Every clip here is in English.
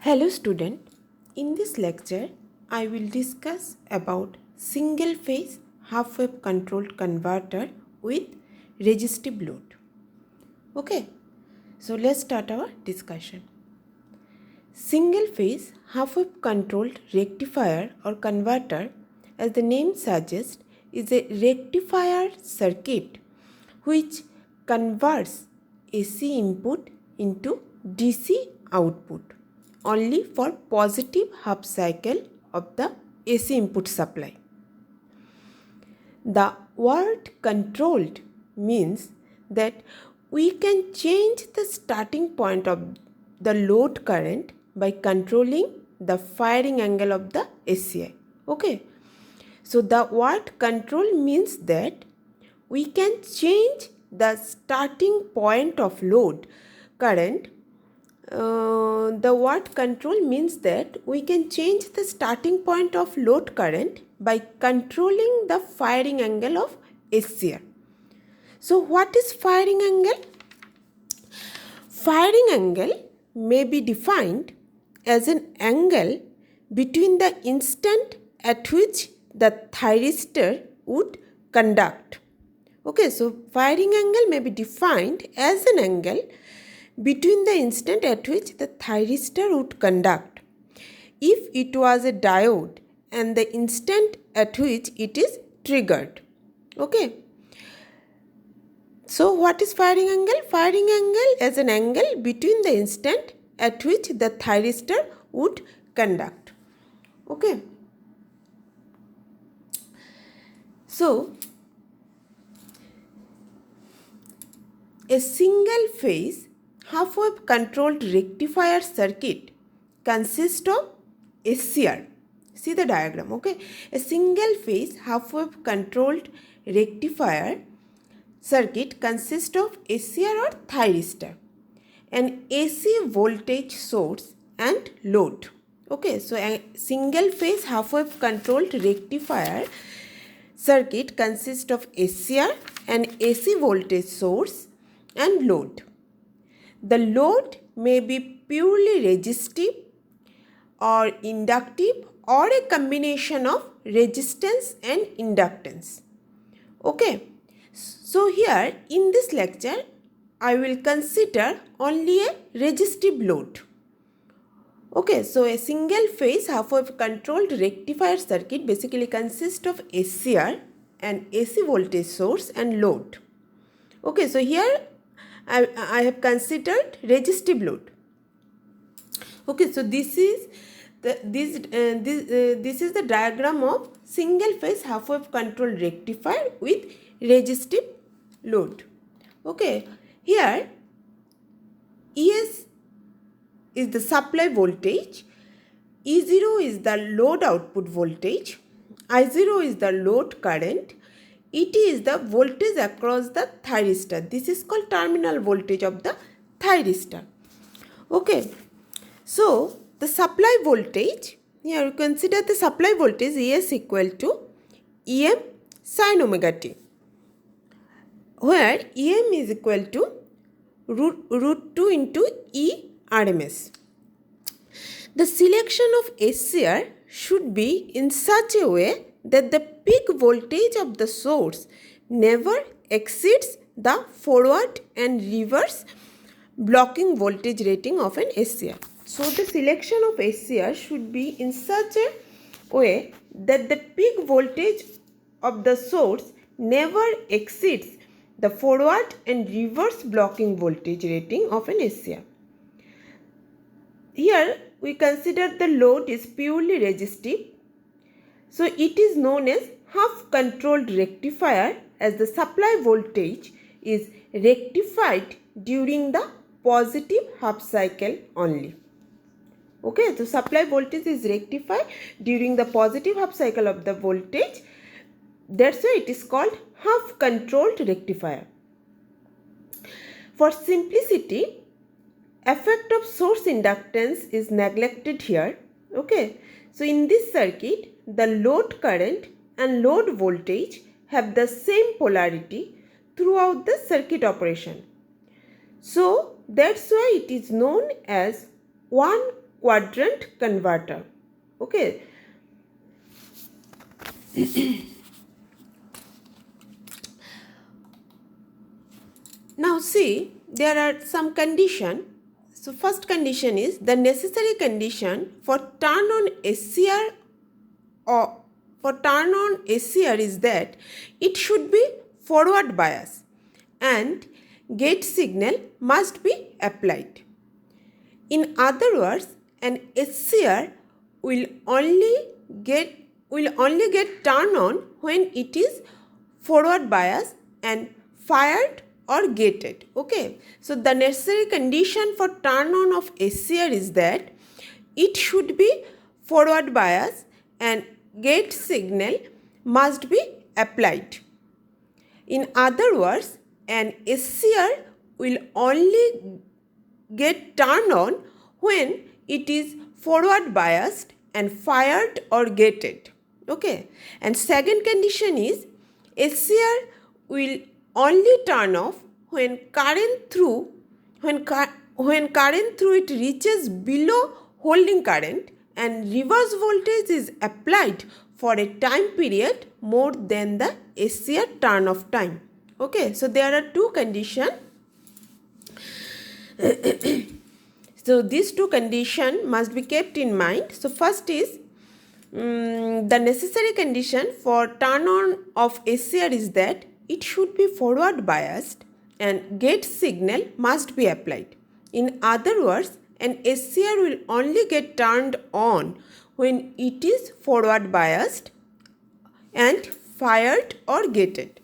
Hello student, in this lecture I will discuss about single phase half wave controlled converter with resistive load. Okay, so let's start our discussion. Single phase half wave controlled rectifier or converter, as the name suggests, is a rectifier circuit which converts AC input into DC output only for positive half cycle of the AC input supply. The word controlled means that we can change the starting point of the load current by controlling the firing angle of the ACI. Okay. So the word control means that we can change the starting point of load current. The word control means that we can change the starting point of load current by controlling the firing angle of SCR. So what is firing angle? Firing angle may be defined as an angle between the instant at which the thyristor would conduct. Okay, so firing angle may be defined as an angle between the instant at which the thyristor would conduct, if it was a diode, and the instant at which it is triggered. Okay. So what is firing angle? Firing angle is an angle between the instant at which the thyristor would conduct. Okay. So a single phase half wave controlled rectifier circuit consists of SCR. See the diagram, okay? A single phase half wave controlled rectifier circuit consists of SCR or thyristor, an AC voltage source and load. Okay, so a single phase half wave controlled rectifier circuit consists of SCR, an AC voltage source and load. The load may be purely resistive or inductive or a combination of resistance and inductance. Okay. So here in this lecture I will consider only a resistive load. Okay, so a single phase half wave controlled rectifier circuit basically consists of SCR, an AC voltage source and load. Okay, so here I have considered resistive load. Okay, so this is the diagram of single phase half wave controlled rectifier with resistive load. Okay, here ES is the supply voltage, E0 is the load output voltage, I0 is the load current, ET is the voltage across the thyristor. This is called terminal voltage of the thyristor. Okay, so the supply voltage, here you consider the supply voltage ES equal to EM sin omega t, where EM is equal to root 2 into E RMS. The selection of SCR should be in such a way that the peak voltage of the source never exceeds the forward and reverse blocking voltage rating of an SCR. So the selection of SCR should be in such a way that the peak voltage of the source never exceeds the forward and reverse blocking voltage rating of an SCR. Here we consider the load is purely resistive. So it is known as half controlled rectifier, as the supply voltage is rectified during the positive half cycle only. Okay, so supply voltage is rectified during the positive half cycle of the voltage. That's why it is called half controlled rectifier. For simplicity, effect of source inductance is neglected here. Okay, so in this circuit, the load current and load voltage have the same polarity throughout the circuit operation. So that's why it is known as one quadrant converter. Okay. Now see, there are some condition. So first condition is the necessary condition for turn on SCR or for turn on SCR is that it should be forward bias and gate signal must be applied. In other words, an SCR will only get turned on when it is forward bias and fired or gated. Okay, so the necessary condition for turn on of SCR is that it should be forward bias and gate signal must be applied. In other words, an SCR will only get turned on when it is forward biased and fired or gated. Okay, and second condition is SCR will only turn off when current through it reaches below holding current and reverse voltage is applied for a time period more than the SCR turn off time. Okay, so there are two conditions. So these two conditions must be kept in mind. So first is the necessary condition for turn on of SCR is that it should be forward biased and gate signal must be applied. In other words, an SCR will only get turned on when it is forward biased and fired or gated.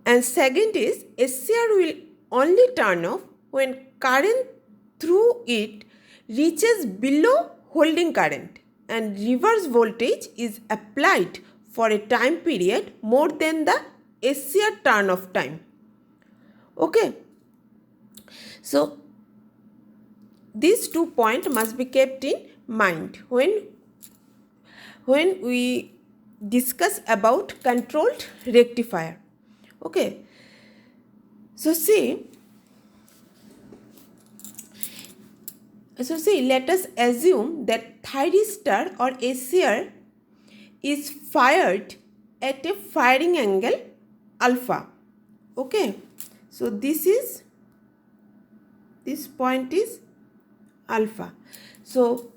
And second is SCR will only turn off when current through it reaches below holding current and reverse voltage is applied for a time period more than the SCR turn off time. Okay. So these 2 points must be kept in mind when we discuss about controlled rectifier. Okay. So see, let us assume that thyristor or SCR is fired at a firing angle alpha. Okay. So this point is alpha. So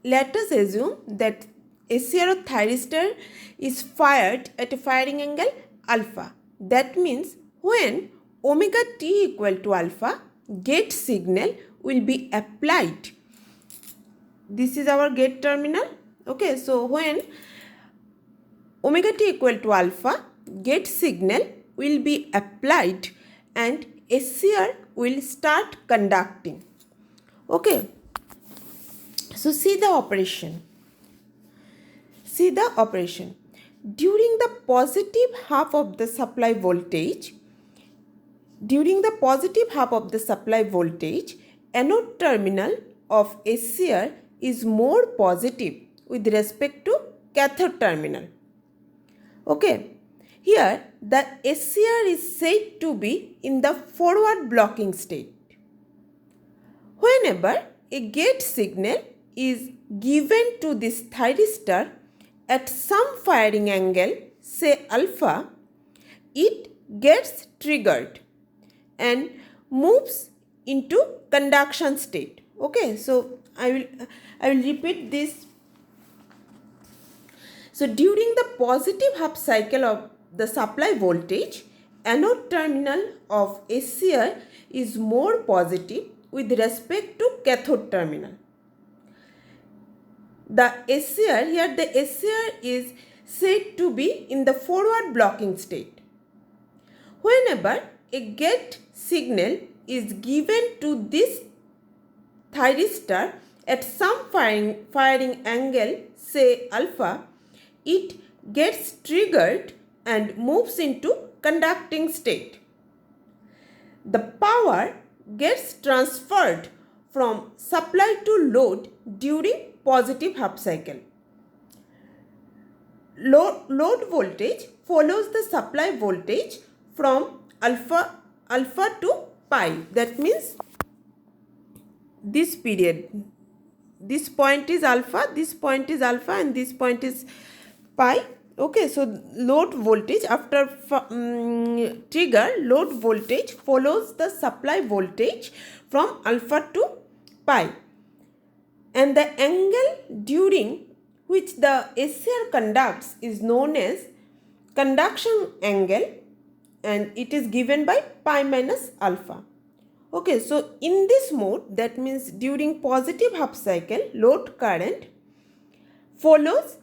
let us assume that SCR or thyristor is fired at a firing angle alpha. That means when omega t equal to alpha, gate signal will be applied. This is our gate terminal. Okay, so when omega t equal to alpha, gate signal will be applied and SCR will start conducting. Okay, so see the operation. During the positive half of the supply voltage, anode terminal of SCR is more positive with respect to cathode terminal. Okay, here the SCR is said to be in the forward blocking state. Whenever a gate signal is given to this thyristor at some firing angle, say alpha, it gets triggered and moves into conduction state. Okay, so I will repeat this. So during the positive half cycle of the supply voltage, anode terminal of SCR is more positive with respect to cathode terminal. The SCR is said to be in the forward blocking state. Whenever a gate signal is given to this thyristor at some firing angle, say alpha, it gets triggered and moves into conducting state. The power gets transferred from supply to load during positive half cycle. Load voltage follows the supply voltage from alpha to pi. That means this period, this point is alpha, this point is alpha, and this point is pi. Okay, so load voltage after trigger, load voltage follows the supply voltage from alpha to pi, and the angle during which the SCR conducts is known as conduction angle, and it is given by pi minus alpha. Okay, so in this mode, that means during positive half cycle, load current follows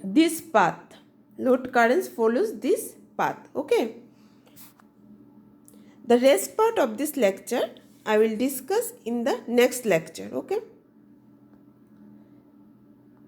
this path. Load current follows this path. Okay. The rest part of this lecture I will discuss in the next lecture. Okay.